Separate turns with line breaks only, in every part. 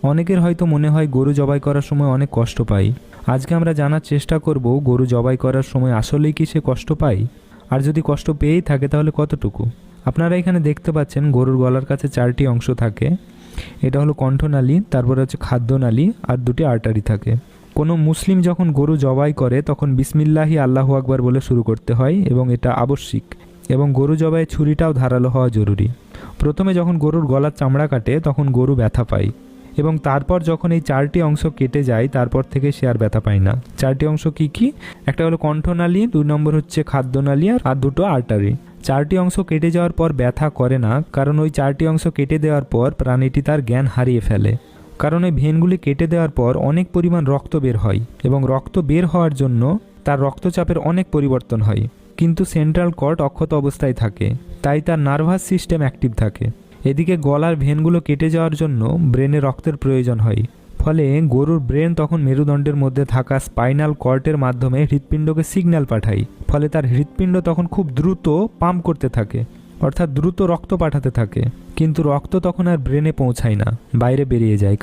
অনেকের হয়তো মনে হয় গরু জবাই করার সময় অনেক কষ্ট পাই। আজকে আমরা জানার চেষ্টা করব গরু জবাই করার সময় আসলেই কি সে কষ্ট পায়, আর যদি কষ্ট পেয়েই থাকে তাহলে কতটুকু। আপনারা এখানে দেখতে পাচ্ছেন গরুর গলার কাছে 4টি অংশ থাকে। এটা হলো কণ্ঠনালী, তারপরে হচ্ছে খাদ্যনালী, আর 2টি আর্টারি থাকে। কোনো মুসলিম যখন গরু জবাই করে তখন বিসমিল্লাহি আল্লাহু আকবার বলে শুরু করতে হয়, এবং এটা আবশ্যিক। এবং গরু জবাইয়ের ছুরিটাও ধারালো হওয়া জরুরি। প্রথমে যখন গরুর গলার চামড়া কাটে তখন গরু ব্যথা পায়, এবং তারপর যখন এই 4টি অংশ কেটে যায় তারপর থেকে সে আর ব্যথা পায় না। 4টি অংশ কি কি? একটা হলো কণ্ঠনালী, 2 নম্বর হচ্ছে খাদ্যনালী, আর 2টো আর্টারি। 4টি অংশ কেটে যাওয়ার পর ব্যথা করে না, কারণ ওই 4টি অংশ কেটে দেওয়ার পর প্রাণীটি তার জ্ঞান হারিয়ে ফেলে। কারণ এই ভেনগুলি কেটে দেওয়ার পর অনেক পরিমাণ রক্ত বের হয়, এবং রক্ত বের হওয়ার জন্য তার রক্তচাপের অনেক পরিবর্তন হয়। কিন্তু সেন্ট্রাল কর্ড অক্ষত অবস্থায় থাকে, তাই তার নার্ভাস সিস্টেম অ্যাক্টিভ থাকে। এদিকে গলার ভেনগুলো কেটে যাওয়ার জন্য ব্রেনে রক্তের প্রয়োজন হয়, ফলে গরুর ব্রেন তখন মেরুদণ্ডের মধ্যে থাকা স্পাইনাল কর্ডের মাধ্যমে হৃৎপিণ্ডকে সিগন্যাল পাঠায়। ফলে তার হৃৎপিণ্ড তখন খুব দ্রুত পাম্প করতে থাকে, অর্থাৎ দ্রুত রক্ত পাঠাতে থাকে। কিন্তু রক্ত তখন আর ব্রেনে পৌঁছায় না, বাইরে বেরিয়ে যায়।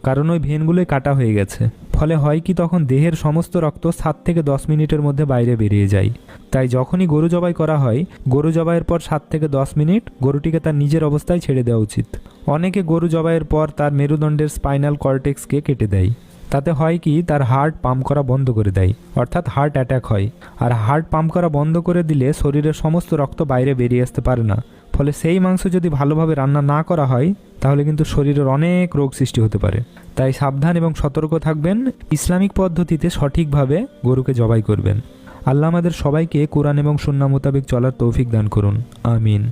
কারণ ওই ভেনগুলোই কাটা হয়ে গেছে। ফলে হয় কি, তখন দেহের সমস্ত রক্ত 7 থেকে 10 মিনিটের মধ্যে বাইরে বেরিয়ে যায়। তাই যখনই গরু জবাই করা হয়, গরু জবাইয়ের পর 7 থেকে 10 মিনিট গরুটিকে তার নিজের অবস্থায় ছেড়ে দেওয়া উচিত। অনেকে গরু জবাইয়ের পর তার মেরুদণ্ডের স্পাইনাল কর্টেক্সকে কেটে দেয়। তাতে হয় কি, তার হার্ট পাম্প করা বন্ধ করে দেয়, অর্থাৎ হার্ট অ্যাটাক হয়। আর হার্ট পাম্প করা বন্ধ করে দিলে শরীরের সমস্ত রক্ত বাইরে বেরিয়ে আসতে পারে না। ফলে সেই মাংস যদি ভালোভাবে রান্না না করা হয় তাহলে কিন্তু শরীরের অনেক রোগ সৃষ্টি হতে পারে। তাই সাবধান এবং সতর্ক থাকবেন। ইসলামিক পদ্ধতিতে সঠিকভাবে গরুকে জবাই করবেন। আল্লাহ আমাদের সবাইকে কোরআন এবং সুন্নাহ মোতাবেক চলার তৌফিক দান করুন। আমিন।